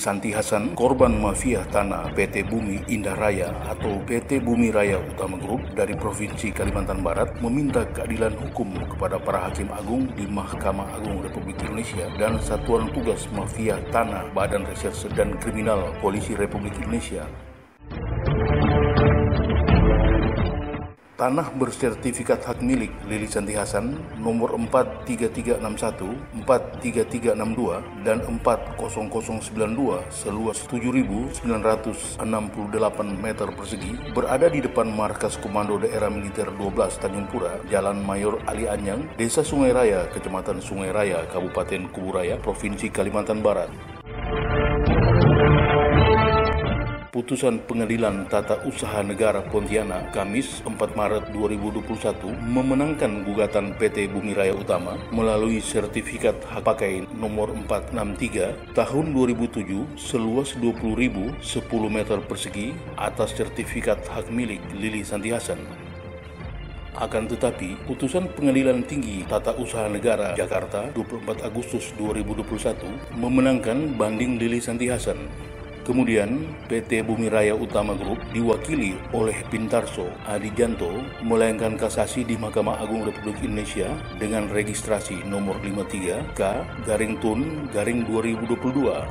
Santi Hasan, korban mafia tanah PT Bumi Indah Raya atau PT Bumi Raya Utama Group dari Provinsi Kalimantan Barat, meminta keadilan hukum kepada para hakim agung di Mahkamah Agung Republik Indonesia dan Satuan Tugas Mafia Tanah Badan Reserse dan Kriminal Polisi Republik Indonesia. Tanah bersertifikat hak milik Lili Santi Hasan nomor 43361, 43362, dan 40092 seluas 7.968 meter persegi berada di depan Markas Komando Daerah Militer 12 Tanjung Pura, Jalan Mayor Ali Anyang, Desa Sungai Raya, Kecamatan Sungai Raya, Kabupaten Kubu Raya, Provinsi Kalimantan Barat. Putusan Pengadilan Tata Usaha Negara Pontianak, Kamis 4 Maret 2021, memenangkan gugatan PT Bumi Raya Utama melalui sertifikat hak pakai nomor 463 tahun 2007 seluas 20.010 meter persegi atas sertifikat hak milik Lili Santi Hasan. Akan tetapi, putusan Pengadilan Tinggi Tata Usaha Negara Jakarta 24 Agustus 2021 memenangkan banding Lili Santi Hasan. Kemudian, PT Bumi Raya Utama Group diwakili oleh Pintarso Adijanto melayangkan kasasi di Mahkamah Agung Republik Indonesia dengan registrasi nomor 53 K/Tun/2022.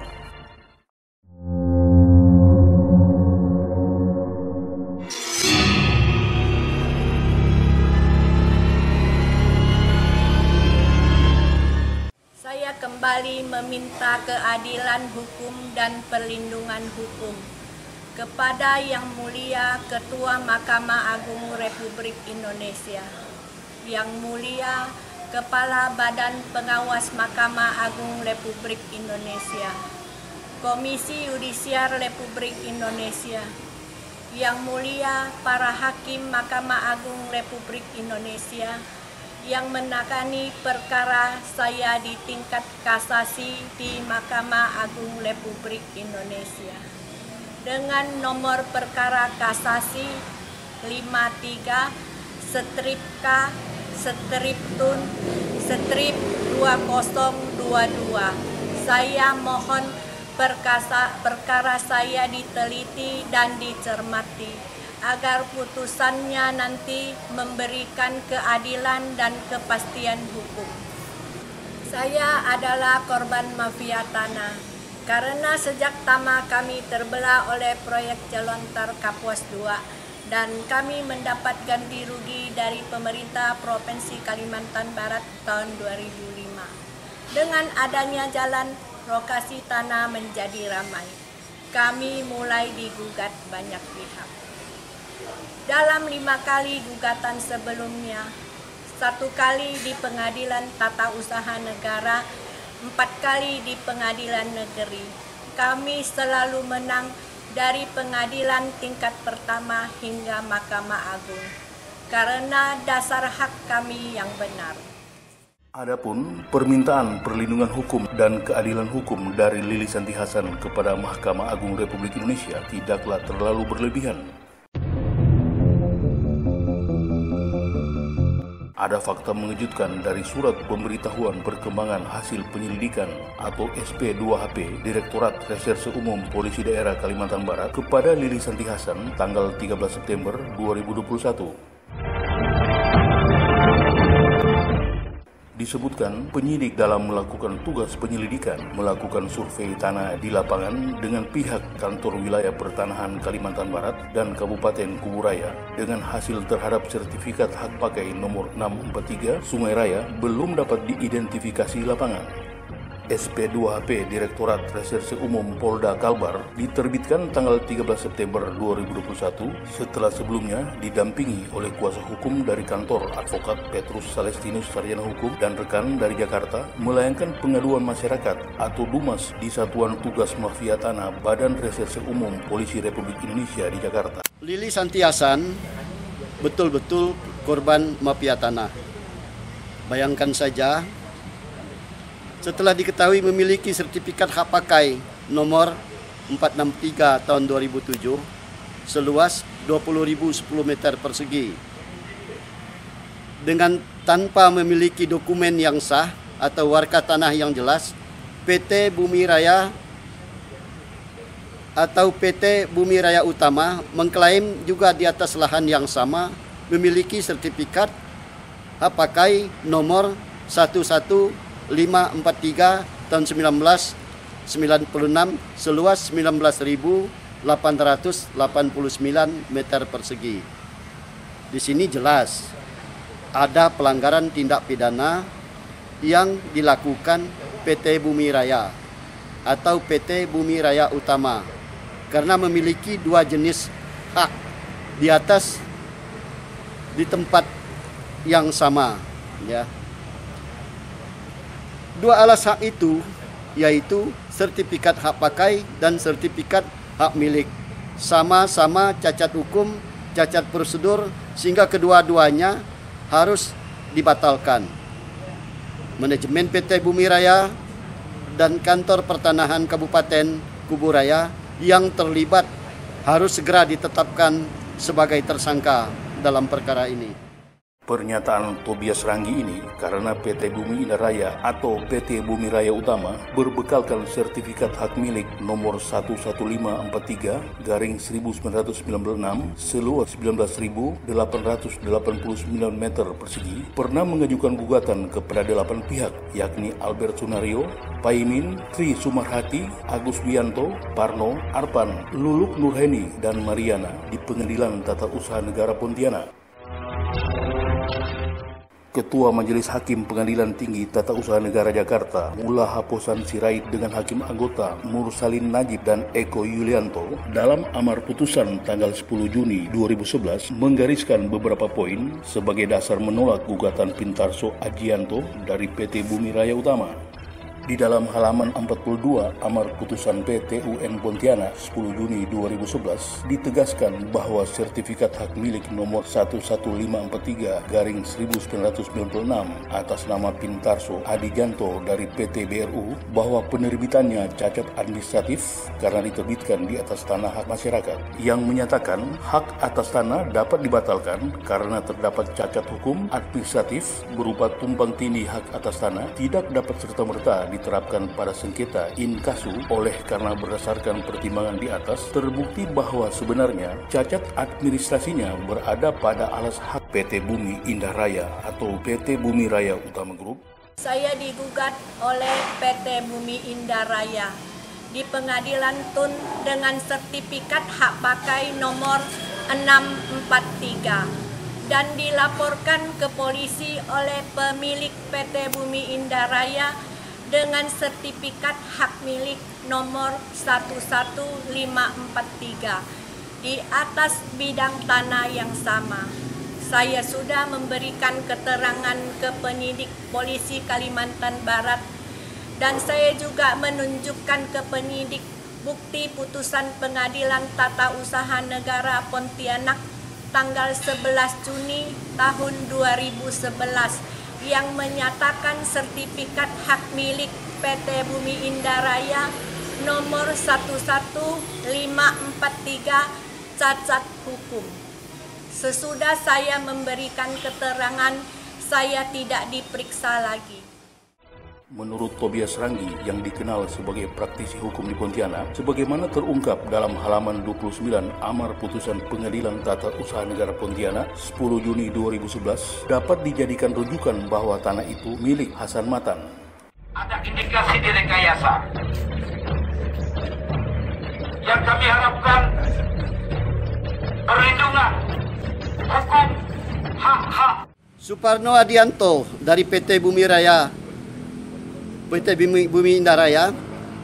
Kembali meminta keadilan hukum dan perlindungan hukum kepada Yang Mulia Ketua Mahkamah Agung Republik Indonesia, Yang Mulia Kepala Badan Pengawas Mahkamah Agung Republik Indonesia, Komisi Yudisiar Republik Indonesia, Yang Mulia para Hakim Mahkamah Agung Republik Indonesia yang menangani perkara saya di tingkat kasasi di Mahkamah Agung Republik Indonesia dengan nomor perkara kasasi 53/Tun/2022. Saya mohon perkara saya diteliti dan dicermati agar putusannya nanti memberikan keadilan dan kepastian hukum. Saya adalah korban mafia tanah karena sejak lama kami terbelah oleh proyek Jelontar Kapuas 2 dan kami mendapat ganti rugi dari pemerintah Provinsi Kalimantan Barat tahun 2005. Dengan adanya jalan, lokasi tanah menjadi ramai. Kami mulai digugat banyak pihak. Dalam 5 kali gugatan sebelumnya, 1 kali di Pengadilan Tata Usaha Negara, 4 kali di Pengadilan Negeri, kami selalu menang dari pengadilan tingkat pertama hingga Mahkamah Agung karena dasar hak kami yang benar. Adapun permintaan perlindungan hukum dan keadilan hukum dari Lili Santi Hasan kepada Mahkamah Agung Republik Indonesia tidaklah terlalu berlebihan. Ada fakta mengejutkan dari surat pemberitahuan perkembangan hasil penyelidikan atau SP2HP Direktorat Reserse Umum Polisi Daerah Kalimantan Barat kepada Lili Santi Hasan tanggal 13 September 2021. Disebutkan penyidik dalam melakukan tugas penyelidikan melakukan survei tanah di lapangan dengan pihak Kantor Wilayah Pertanahan Kalimantan Barat dan Kabupaten Kubu Raya dengan hasil terhadap sertifikat hak pakai nomor 643 Sungai Raya belum dapat diidentifikasi lapangan. SP2HP Direktorat Reserse Umum Polda Kalbar diterbitkan tanggal 13 September 2021 setelah sebelumnya didampingi oleh kuasa hukum dari kantor Advokat Petrus Salestinus Sarjana Hukum dan rekan dari Jakarta melayangkan pengaduan masyarakat atau DUMAS di Satuan Tugas Mafia Tanah Badan Reserse Umum Polisi Republik Indonesia di Jakarta. Lili Santi Hasan betul-betul korban mafia tanah. Bayangkan saja, setelah diketahui memiliki sertifikat hak pakai nomor 463 tahun 2007 seluas 20.010 meter persegi dengan tanpa memiliki dokumen yang sah atau warka tanah yang jelas, PT Bumi Raya atau PT Bumi Raya Utama mengklaim juga di atas lahan yang sama memiliki sertifikat hak pakai nomor 11543 tahun 1996 seluas 19.889 meter persegi. Di sini jelas ada pelanggaran tindak pidana yang dilakukan PT Bumi Raya atau PT Bumi Raya Utama karena memiliki dua jenis hak di tempat yang sama, ya. Dua alas hak itu yaitu sertifikat hak pakai dan sertifikat hak milik. Sama-sama cacat hukum, cacat prosedur, sehingga kedua-duanya harus dibatalkan. Manajemen PT Bumi Raya dan Kantor Pertanahan Kabupaten Kubu Raya yang terlibat harus segera ditetapkan sebagai tersangka dalam perkara ini. Pernyataan Tobias Ranggi ini karena PT Bumi Indah Raya atau PT Bumi Raya Utama berbekalkan sertifikat hak milik nomor 11543/1996 seluas 19.889 meter persegi pernah mengajukan gugatan kepada 8 pihak, yakni Albert Sunario, Paimin, Tri Sumarhati, Agus Wianto, Parno, Arpan, Luluk Nurheni, dan Mariana di Pengadilan Tata Usaha Negara Pontianak. Ketua Majelis Hakim Pengadilan Tinggi Tata Usaha Negara Jakarta, Mula Haposan Sirait dengan Hakim Anggota Mursalin Najib dan Eko Yulianto dalam amar putusan tanggal 10 Juni 2011 menggariskan beberapa poin sebagai dasar menolak gugatan Pintarso Ajianto dari PT Bumi Raya Utama. Di dalam halaman 42 amar putusan PT UN Pontianak 10 Juni 2011 ditegaskan bahwa sertifikat hak milik nomor 11543/1996 atas nama Pintarso Adijanto dari PT BRU bahwa penerbitannya cacat administratif karena diterbitkan di atas tanah hak masyarakat, yang menyatakan hak atas tanah dapat dibatalkan karena terdapat cacat hukum administratif berupa tumpang tindih hak atas tanah tidak dapat serta-merta diterapkan pada sengketa in casu oleh karena berdasarkan pertimbangan di atas terbukti bahwa sebenarnya cacat administrasinya berada pada alas hak PT Bumi Indah Raya atau PT Bumi Raya Utama Group. Saya digugat oleh PT Bumi Indah Raya di Pengadilan Tun dengan sertifikat hak pakai nomor 643 dan dilaporkan ke polisi oleh pemilik PT Bumi Indah Raya dengan sertifikat hak milik nomor 11543 di atas bidang tanah yang sama. Saya sudah memberikan keterangan ke penyidik polisi Kalimantan Barat dan saya juga menunjukkan ke penyidik bukti putusan Pengadilan Tata Usaha Negara Pontianak tanggal 11 Juni tahun 2011 yang menyatakan sertifikat hak milik PT Bumi Indah Raya nomor 11543 cacat hukum. Sesudah saya memberikan keterangan, saya tidak diperiksa lagi. Menurut Tobias Ranggi yang dikenal sebagai praktisi hukum di Pontianak, sebagaimana terungkap dalam halaman 29 amar putusan Pengadilan Tata Usaha Negara Pontianak 10 Juni 2011 dapat dijadikan rujukan bahwa tanah itu milik Hasan Matan. Ada indikasi direkayasa. Yang kami harapkan perlindungan hukum hak-hak. Suparno Adianto dari PT Bumi Indah Raya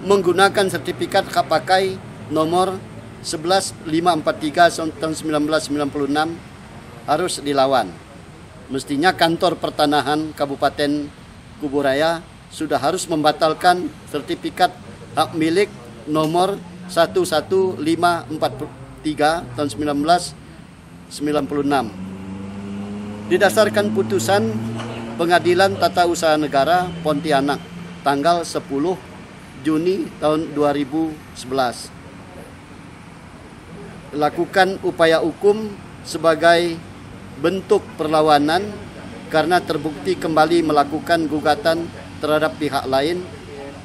menggunakan sertifikat hak pakai nomor 11543 tahun 1996 harus dilawan. Mestinya Kantor Pertanahan Kabupaten Kubu Raya sudah harus membatalkan sertifikat hak milik nomor 11543 tahun 1996. Didasarkan putusan Pengadilan Tata Usaha Negara Pontianak tanggal 10 Juni tahun 2011. Lakukan upaya hukum sebagai bentuk perlawanan karena terbukti kembali melakukan gugatan terhadap pihak lain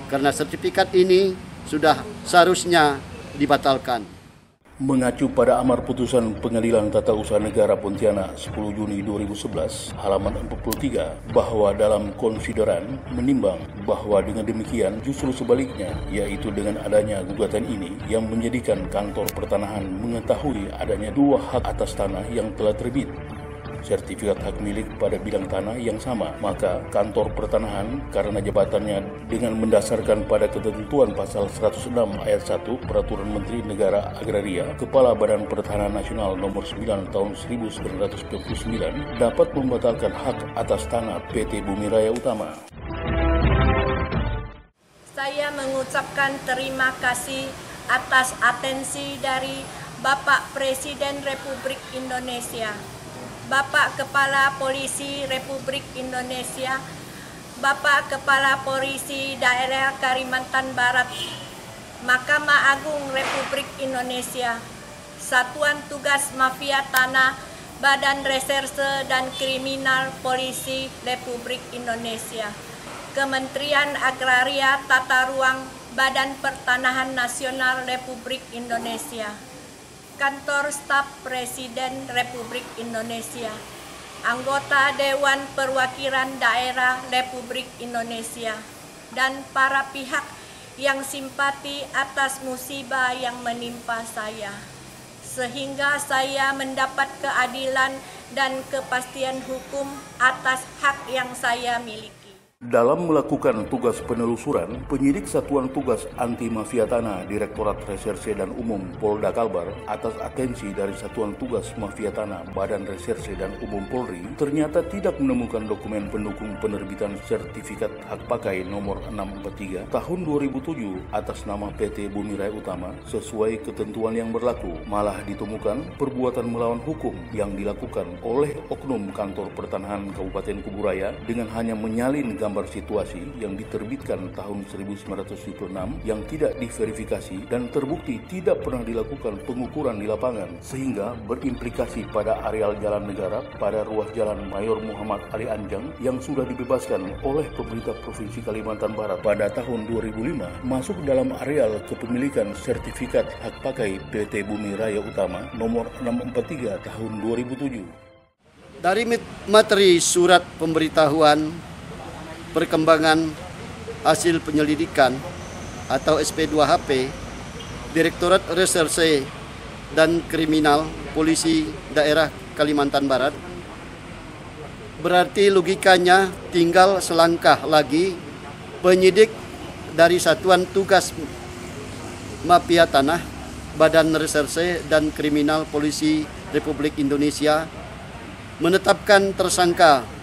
karena sertifikat ini sudah seharusnya dibatalkan. Mengacu pada amar putusan Pengadilan Tata Usaha Negara Pontianak 10 Juni 2011 halaman 43 bahwa dalam konsideran menimbang bahwa dengan demikian justru sebaliknya, yaitu dengan adanya gugatan ini yang menjadikan kantor pertanahan mengetahui adanya dua hak atas tanah yang telah terbit, sertifikat hak milik pada bidang tanah yang sama, maka kantor pertanahan karena jabatannya dengan mendasarkan pada ketentuan pasal 106 ayat 1 Peraturan Menteri Negara Agraria Kepala Badan Pertanahan Nasional nomor 9 tahun 1999 dapat membatalkan hak atas tanah PT Bumi Raya Utama. Saya mengucapkan terima kasih atas atensi dari Bapak Presiden Republik Indonesia, Bapak Kepala Polisi Republik Indonesia, Bapak Kepala Polisi Daerah Kalimantan Barat, Mahkamah Agung Republik Indonesia, Satuan Tugas Mafia Tanah, Badan Reserse dan Kriminal Polisi Republik Indonesia, Kementerian Agraria Tata Ruang Badan Pertanahan Nasional Republik Indonesia, Kantor Staf Presiden Republik Indonesia, anggota Dewan Perwakilan Daerah Republik Indonesia, dan para pihak yang simpati atas musibah yang menimpa saya, sehingga saya mendapat keadilan dan kepastian hukum atas hak yang saya miliki. Dalam melakukan tugas penelusuran, penyidik Satuan Tugas Anti Mafia Tanah Direktorat Reserse dan Umum Polda Kalbar atas atensi dari Satuan Tugas Mafia Tanah Badan Reserse dan Umum Polri ternyata tidak menemukan dokumen pendukung penerbitan sertifikat hak pakai nomor 643 tahun 2007 atas nama PT Bumi Raya Utama sesuai ketentuan yang berlaku. Malah ditemukan perbuatan melawan hukum yang dilakukan oleh oknum kantor pertanahan Kabupaten Kuburaya dengan hanya menyalin gambar situasi yang diterbitkan tahun 1976 yang tidak diverifikasi dan terbukti tidak pernah dilakukan pengukuran di lapangan sehingga berimplikasi pada areal jalan negara pada ruas jalan Mayor Muhammad Ali Anjang yang sudah dibebaskan oleh pemerintah Provinsi Kalimantan Barat pada tahun 2005 masuk dalam areal kepemilikan sertifikat hak pakai PT Bumi Raya Utama nomor 643 tahun 2007. Dari materi surat pemberitahuan perkembangan hasil penyelidikan atau SP2HP Direktorat Reserse dan Kriminal Polisi Daerah Kalimantan Barat, berarti logikanya tinggal selangkah lagi penyidik dari Satuan Tugas Mafia Tanah Badan Reserse dan Kriminal Polisi Republik Indonesia menetapkan tersangka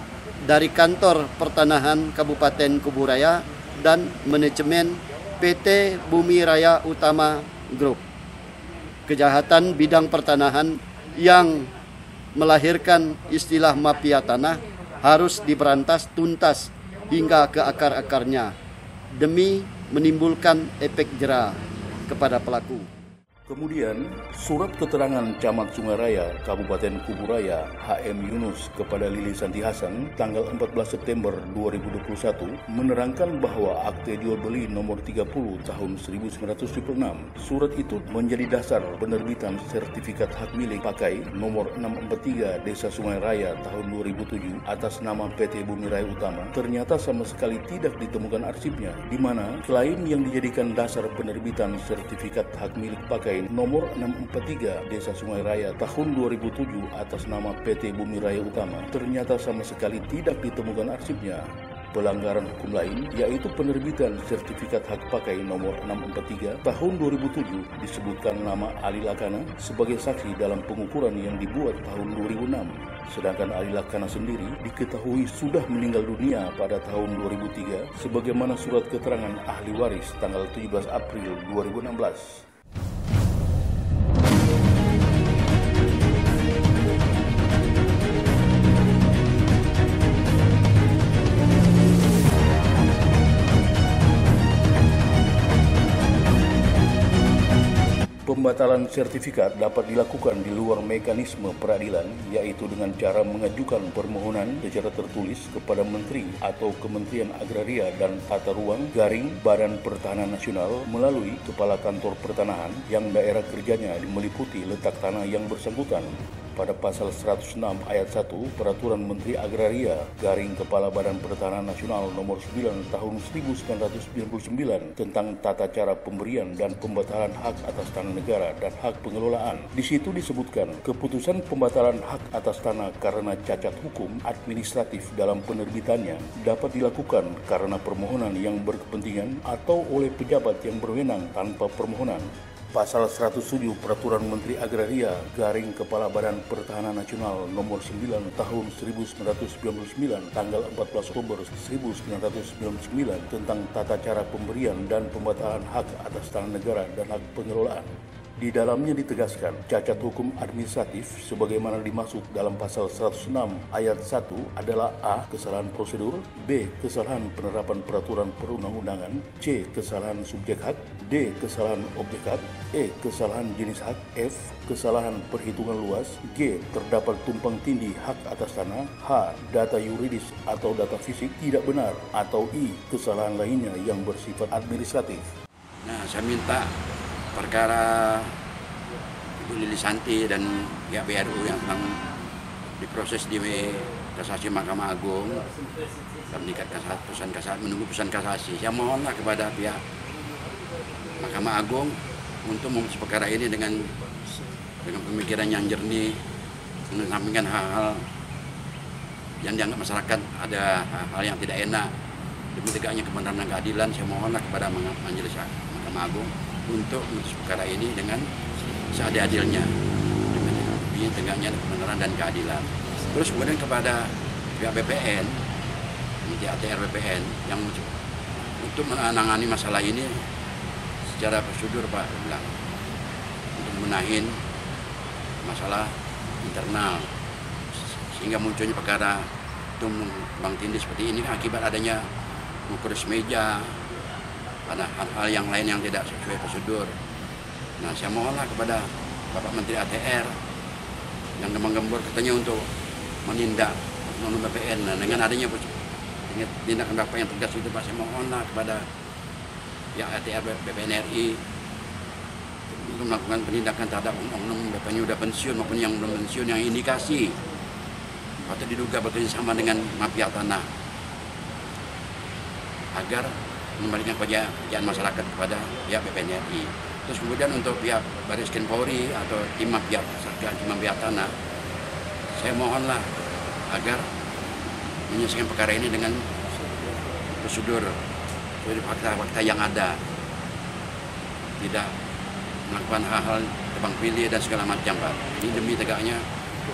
dari Kantor Pertanahan Kabupaten Kuburaya dan manajemen PT Bumi Raya Utama Group. Kejahatan bidang pertanahan yang melahirkan istilah mafia tanah harus diberantas tuntas hingga ke akar-akarnya demi menimbulkan efek jera kepada pelaku. Kemudian, surat keterangan Camat Sungai Raya, Kabupaten Kuburaya, HM Yunus kepada Lili Santi Hasan, tanggal 14 September 2021, menerangkan bahwa akte jual beli nomor 30 tahun 1976. Surat itu menjadi dasar penerbitan sertifikat hak milik pakai nomor 643 Desa Sungai Raya tahun 2007 atas nama PT Bumi Raya Utama. Ternyata sama sekali tidak ditemukan arsipnya, di mana klaim yang dijadikan dasar penerbitan sertifikat hak milik pakai nomor 643 Desa Sungai Raya tahun 2007 atas nama PT Bumi Raya Utama ternyata sama sekali tidak ditemukan arsipnya. Pelanggaran hukum lain yaitu penerbitan sertifikat hak pakai nomor 643 tahun 2007 disebutkan nama Ali Lakana sebagai saksi dalam pengukuran yang dibuat tahun 2006. Sedangkan Ali Lakana sendiri diketahui sudah meninggal dunia pada tahun 2003 sebagaimana surat keterangan ahli waris tanggal 17 April 2016. Pembatalan sertifikat dapat dilakukan di luar mekanisme peradilan, yaitu dengan cara mengajukan permohonan secara tertulis kepada Menteri atau Kementerian Agraria dan Tata Ruang / Badan Pertahanan Nasional melalui Kepala Kantor Pertanahan yang daerah kerjanya meliputi letak tanah yang bersangkutan. Pada pasal 106 ayat 1 Peraturan Menteri Agraria / Kepala Badan Pertahanan Nasional nomor 9 tahun 1999 tentang tata cara pemberian dan pembatalan hak atas tanah negara dan hak pengelolaan. Di situ disebutkan keputusan pembatalan hak atas tanah karena cacat hukum administratif dalam penerbitannya dapat dilakukan karena permohonan yang berkepentingan atau oleh pejabat yang berwenang tanpa permohonan. Pasal 107 Peraturan Menteri Agraria / Kepala Badan Pertahanan Nasional nomor 9 tahun 1999 tanggal 14 Oktober 1999 tentang tata cara pemberian dan pembatalan hak atas tanah negara dan hak pengelolaan. Di dalamnya ditegaskan cacat hukum administratif sebagaimana dimaksud dalam pasal 106 ayat 1 adalah A. Kesalahan prosedur, B. Kesalahan penerapan peraturan perundang-undangan, C. Kesalahan subjek hak, D. Kesalahan objek hak, E. Kesalahan jenis hak, F. Kesalahan perhitungan luas, G. Terdapat tumpang tindih hak atas tanah, H. Data yuridis atau data fisik tidak benar, atau I. Kesalahan lainnya yang bersifat administratif. Nah, saya minta perkara Ibu Lili Santi dan pihak BRU yang sedang diproses di kasasi Mahkamah Agung dalam tingkat putusan kasasi, menunggu putusan kasasi. Saya mohonlah kepada pihak Mahkamah Agung untuk memutus perkara ini dengan pemikiran yang jernih, menyampingkan hal-hal yang dianggap masyarakat ada hal yang tidak enak demi tegaknya kebenaran dan keadilan. Saya mohonlah kepada Majelis Mahkamah Agung untuk memutus perkara ini dengan seadil-adilnya, dengan tegaknya kebenaran dan keadilan. Terus kemudian kepada pihak BPN, Komite ATR BPN, yang untuk menangani masalah ini secara prosedur Pak bilang, untuk menahin masalah internal sehingga munculnya perkara tumpang tindih seperti ini akibat adanya mengkurus meja, ada hal-hal yang lain yang tidak sesuai prosedur. Nah, saya mohonlah kepada Bapak Menteri ATR yang gembor katanya untuk menindak oknum BPN. Nah, dengan adanya tindakan Bapak yang tegas itu, Pak, saya mohonlah kepada pihak ATR BPN RI untuk melakukan penindakan terhadap oknum BPN yang sudah pensiun maupun yang belum pensiun yang indikasi atau diduga bekerja sama dengan mafia tanah, agar memberikan kepercayaan masyarakat kepada pihak BPN RI. Terus kemudian untuk pihak Baris Krim Polri atau tim mafia tanah, saya mohonlah agar menyelesaikan perkara ini dengan prosedur fakta-fakta yang ada, tidak melakukan hal-hal tebang pilih dan segala macam, Pak. Ini demi tegaknya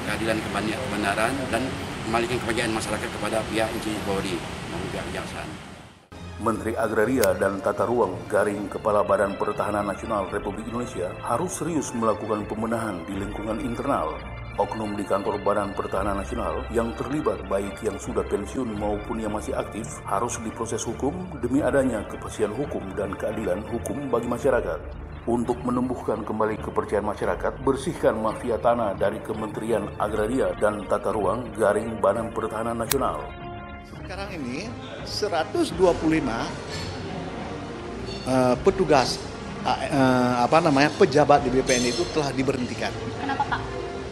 keadilan, kebenaran, dan kembalikan kepercayaan masyarakat kepada pihak institusi Polri maupun pihak kejaksaan. Menteri Agraria dan Tata Ruang / Kepala Badan Pertahanan Nasional Republik Indonesia harus serius melakukan pembenahan di lingkungan internal. Oknum di kantor Badan Pertahanan Nasional yang terlibat baik yang sudah pensiun maupun yang masih aktif harus diproses hukum demi adanya kepastian hukum dan keadilan hukum bagi masyarakat. Untuk menumbuhkan kembali kepercayaan masyarakat, bersihkan mafia tanah dari Kementerian Agraria dan Tata Ruang / Badan Pertahanan Nasional. Sekarang ini 125 petugas pejabat di BPN itu telah diberhentikan. Kenapa, Pak?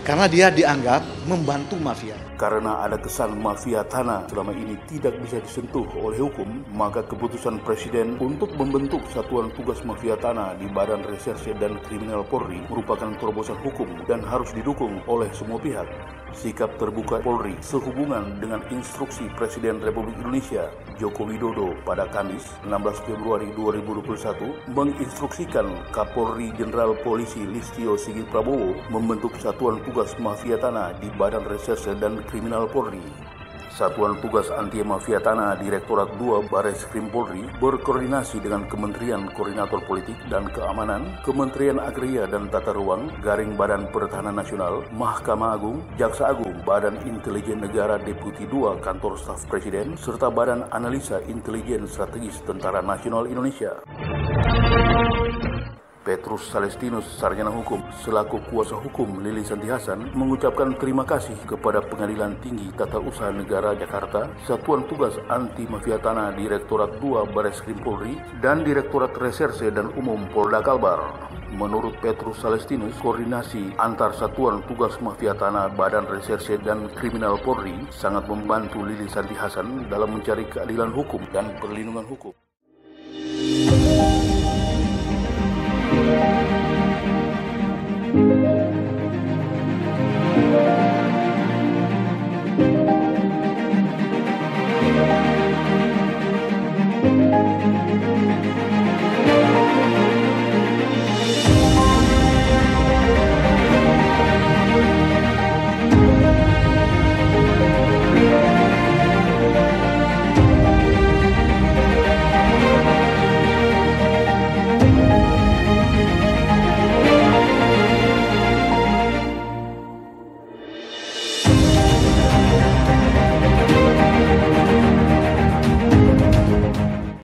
Karena dia dianggap membantu mafia. Karena ada kesan mafia tanah selama ini tidak bisa disentuh oleh hukum, maka keputusan Presiden untuk membentuk Satuan Tugas Mafia Tanah di Badan Reserse dan Kriminal Polri merupakan terobosan hukum dan harus didukung oleh semua pihak. Sikap terbuka Polri sehubungan dengan instruksi Presiden Republik Indonesia Joko Widodo pada Kamis 16 Februari 2021 menginstruksikan Kapolri Jenderal Polisi Listio Sigit Prabowo membentuk Satuan Tugas Mafia Tanah di Badan Reserse dan Kriminal Polri. Satuan Tugas Anti Mafia Tanah Direktorat 2 Baris Krim Polri berkoordinasi dengan Kementerian Koordinator Politik dan Keamanan, Kementerian Agraria dan Tata Ruang / Badan Pertahanan Nasional, Mahkamah Agung, Jaksa Agung, Badan Intelijen Negara Deputi 2 Kantor Staf Presiden, serta Badan Analisa Intelijen Strategis Tentara Nasional Indonesia. Petrus Salestinus, sarjana hukum, selaku kuasa hukum Lili Santi Hasan, mengucapkan terima kasih kepada Pengadilan Tinggi Tata Usaha Negara Jakarta, Satuan Tugas Anti Mafia Tanah Direktorat 2 Bareskrim Polri, dan Direktorat Reserse dan Umum Polda Kalbar. Menurut Petrus Salestinus, koordinasi antar Satuan Tugas Mafia Tanah, Badan Reserse dan Kriminal Polri sangat membantu Lili Santi Hasan dalam mencari keadilan hukum dan perlindungan hukum. Thank you.